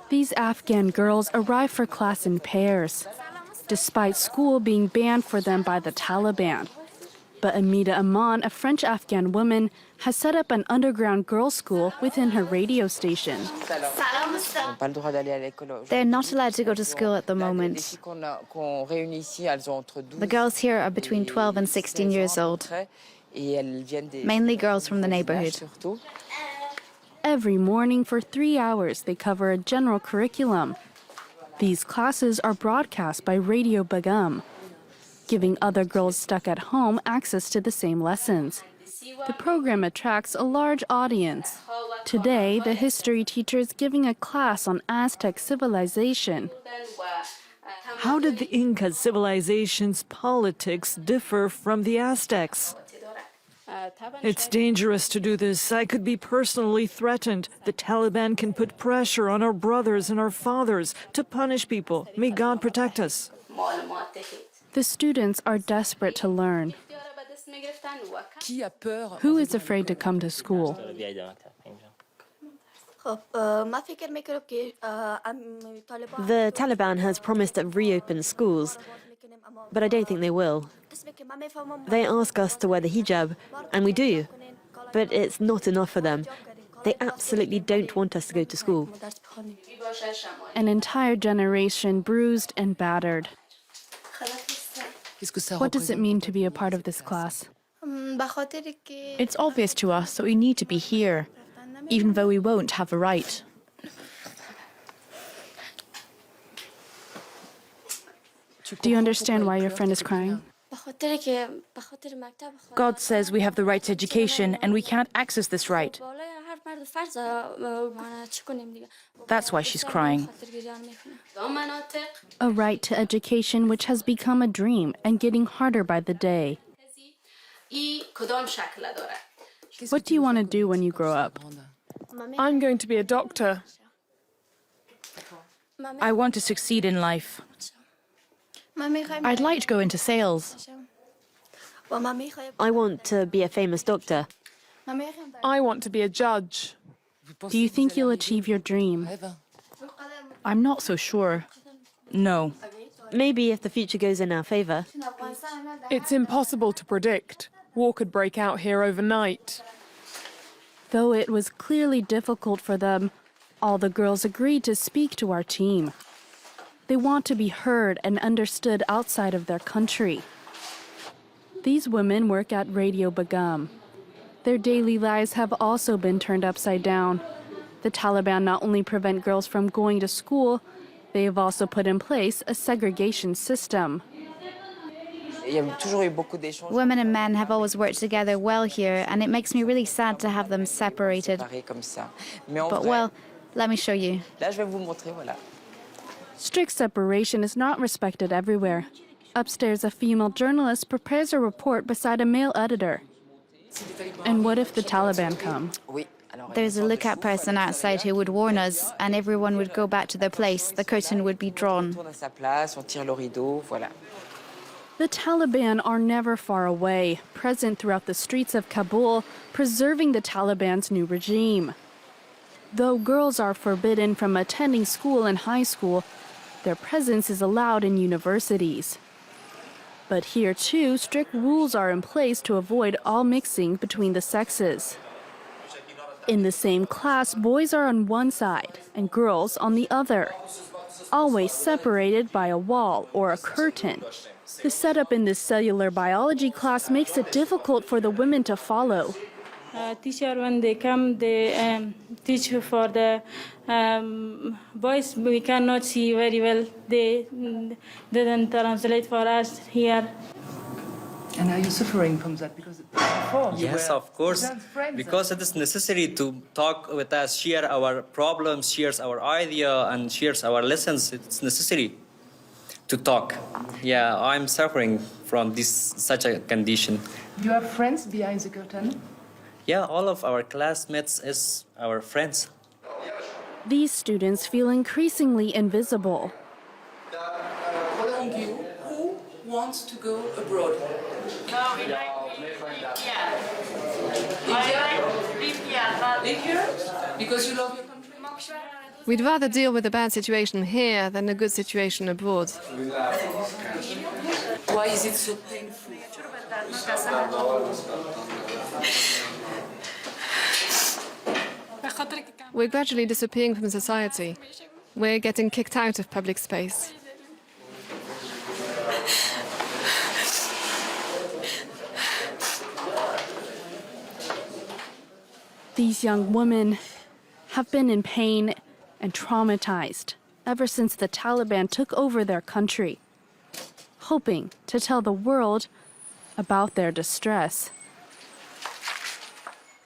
These Afghan girls arrive for class in pairs, despite school being banned for them by the Taliban. But Hamida Aman, a French-Afghan woman, has set up an underground girls' school within her radio station. They're not allowed to go to school at the moment. The girls here are between 12 and 16 years old, mainly girls from the neighborhood. Every morning for 3 hours, they cover a general curriculum. These classes are broadcast by Radio Begum, giving other girls stuck at home access to the same lessons. The program attracts a large audience. Today, the history teacher is giving a class on Aztec civilization. How did the Inca civilization's politics differ from the Aztecs? It's dangerous to do this. I could be personally threatened. The Taliban can put pressure on our brothers and our fathers to punish people. May God protect us. The students are desperate to learn. Who is afraid to come to school? The Taliban has promised to reopen schools, but I don't think they will. They ask us to wear the hijab, and we do, but it's not enough for them. They absolutely don't want us to go to school. An entire generation bruised and battered. What does it mean to be a part of this class? It's obvious to us that we need to be here, even though we won't have a right. Do you understand why your friend is crying? God says we have the right to education and we can't access this right. That's why she's crying. A right to education which has become a dream and getting harder by the day. What do you want to do when you grow up? I'm going to be a doctor. I want to succeed in life. I'd like to go into sales. I want to be a famous doctor. I want to be a judge. Do you think you'll achieve your dream? I'm not so sure. No. Maybe if the future goes in our favor. It's impossible to predict. War could break out here overnight. Though it was clearly difficult for them, all the girls agreed to speak to our team. They want to be heard and understood outside of their country. These women work at Radio Begum. Their daily lives have also been turned upside down. The Taliban not only prevent girls from going to school, they have also put in place a segregation system. Women and men have always worked together well here, and it makes me really sad to have them separated. But, well, let me show you. Strict separation is not respected everywhere. Upstairs, a female journalist prepares a report beside a male editor. And what if the Taliban come? There's a lookout person outside who would warn us, and everyone would go back to their place. The curtain would be drawn. The Taliban are never far away, present throughout the streets of Kabul, preserving the Taliban's new regime. Though girls are forbidden from attending school and high school, their presence is allowed in universities. But here, too, strict rules are in place to avoid all mixing between the sexes. In the same class, boys are on one side and girls on the other, always separated by a wall or a curtain. The setup in this cellular biology class makes it difficult for the women to follow. Teacher, when they come, they teach for the boys. We cannot see very well. They didn't translate for us here. And are you suffering from that? Because before yes, of course, because it is necessary to talk with us, share our problems, share our idea, and share our lessons. It's necessary to talk. Yeah, I'm suffering from such a condition. You have friends behind the curtain? Yeah, all of our classmates is our friends. These students feel increasingly invisible. Who wants to go abroad? Libya? Because you love your country? We'd rather deal with a bad situation here than a good situation abroad. Why is it so painful? We're gradually disappearing from society. We're getting kicked out of public space. These young women have been in pain and traumatized ever since the Taliban took over their country, hoping to tell the world about their distress.